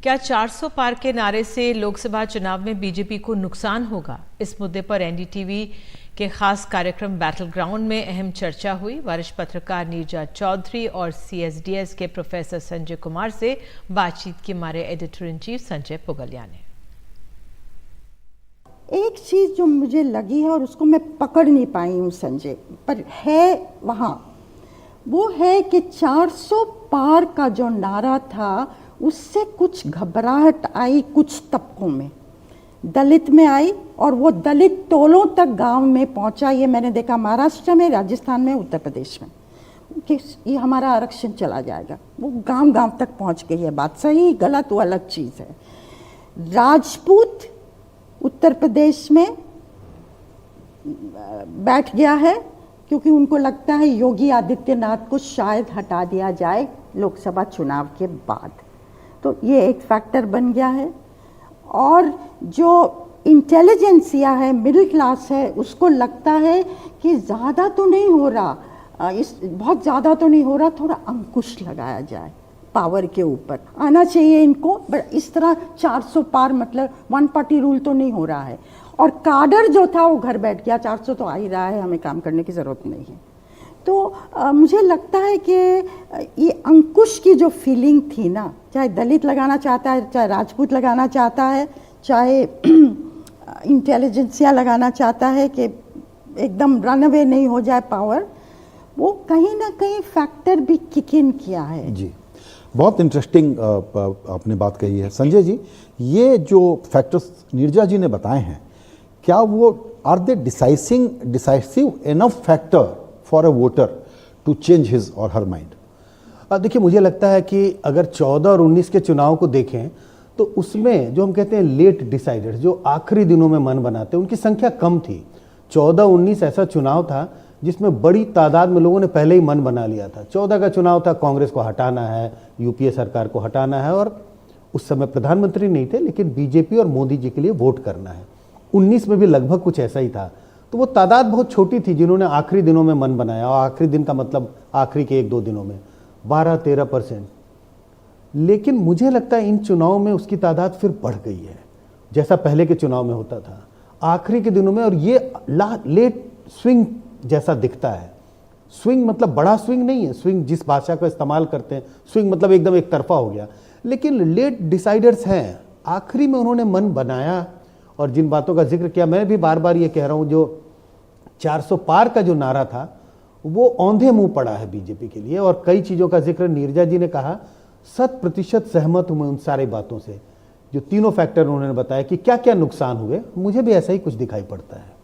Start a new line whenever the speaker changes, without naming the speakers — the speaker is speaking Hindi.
क्या 400 पार के नारे से लोकसभा चुनाव में बीजेपी को नुकसान होगा? इस मुद्दे पर एनडीटीवी के खास कार्यक्रम बैटल ग्राउंड में अहम चर्चा हुई। वरिष्ठ पत्रकार नीरजा चौधरी और सीएसडीएस के प्रोफेसर संजय कुमार से बातचीत की हमारे editor in chief Sanjay Pugalia ने।
एक चीज जो मुझे लगी है और उसको मैं पकड़ नहीं पाई हूँ संजय, पर है वहाँ, वो है कि 400 पार का जो नारा था उससे कुछ घबराहट आई कुछ तबकों में, दलित में आई और वो दलित टोलों तक गांव में पहुंचा। ये मैंने देखा महाराष्ट्र में, राजस्थान में, उत्तर प्रदेश में कि ये हमारा आरक्षण चला जाएगा। वो गांव गांव तक पहुंच गई है। बात सही गलत वो अलग चीज़ है। राजपूत उत्तर प्रदेश में बैठ गया है क्योंकि उनको लगता है योगी आदित्यनाथ को शायद हटा दिया जाए लोकसभा चुनाव के बाद, तो ये एक फैक्टर बन गया है। और जो इंटेलिजेंसिया है, मिडिल क्लास है, उसको लगता है कि ज़्यादा तो नहीं हो रहा, बहुत ज़्यादा तो नहीं हो रहा, थोड़ा अंकुश लगाया जाए, पावर के ऊपर आना चाहिए इनको। बट इस तरह 400 पार मतलब 1 पार्टी रूल तो नहीं हो रहा है। और काडर जो था वो घर बैठ गया, 400 तो आ ही रहा है, हमें काम करने की ज़रूरत नहीं है। तो मुझे लगता है कि ये अंकुश की जो फीलिंग थी ना, चाहे दलित लगाना चाहता है, चाहे राजपूत लगाना चाहता है, चाहे इंटेलिजेंसिया लगाना चाहता है कि एकदम रन अवे नहीं हो जाए पावर, वो कहीं ना कहीं फैक्टर भी किक इन किया है।
जी, बहुत इंटरेस्टिंग आपने बात कही है संजय जी। ये जो फैक्टर्स नीरजा जी ने बताए हैं, क्या वो are they decisive enough factor for a voter to change his or her mind?
देखिए, मुझे लगता है कि अगर 14 और 19 के चुनाव को देखें तो उसमें जो हम कहते हैं लेट डिसाइडर्स, जो आखिरी दिनों में मन बनाते हैं, उनकी संख्या कम थी। 14-19 ऐसा चुनाव था जिसमें बड़ी तादाद में लोगों ने पहले ही मन बना लिया था। 14 का चुनाव था कांग्रेस को हटाना है, यूपीए सरकार को हटाना है, और उस समय प्रधानमंत्री नहीं थे लेकिन बीजेपी और मोदी जी के लिए वोट करना है। 19 में भी लगभग कुछ ऐसा ही था। तो वो तादाद बहुत छोटी थी जिन्होंने आखिरी दिनों में मन बनाया, और आखिरी दिन का मतलब आखिरी के 1-2 दिनों में 12-13%। लेकिन मुझे लगता है इन चुनाव में उसकी तादाद फिर बढ़ गई है, जैसा पहले के चुनाव में होता था आखिरी के दिनों में। और ये लेट स्विंग जैसा दिखता है। स्विंग मतलब बड़ा स्विंग नहीं है, स्विंग जिस भाषा का इस्तेमाल करते हैं, स्विंग मतलब एकदम एक तरफा हो गया, लेकिन लेट डिसाइडर्स हैं। आखिरी में उन्होंने मन बनाया, और जिन बातों का जिक्र किया, मैं भी बार बार ये कह रहा हूँ, जो 400 पार का जो नारा था वो औंधे मुंह पड़ा है बीजेपी के लिए। और कई चीज़ों का जिक्र नीरजा जी ने कहा, 100% सहमत हूँ मैं उन सारी बातों से। जो तीनों फैक्टर उन्होंने बताया कि क्या क्या नुकसान हुए, मुझे भी ऐसा ही कुछ दिखाई पड़ता है।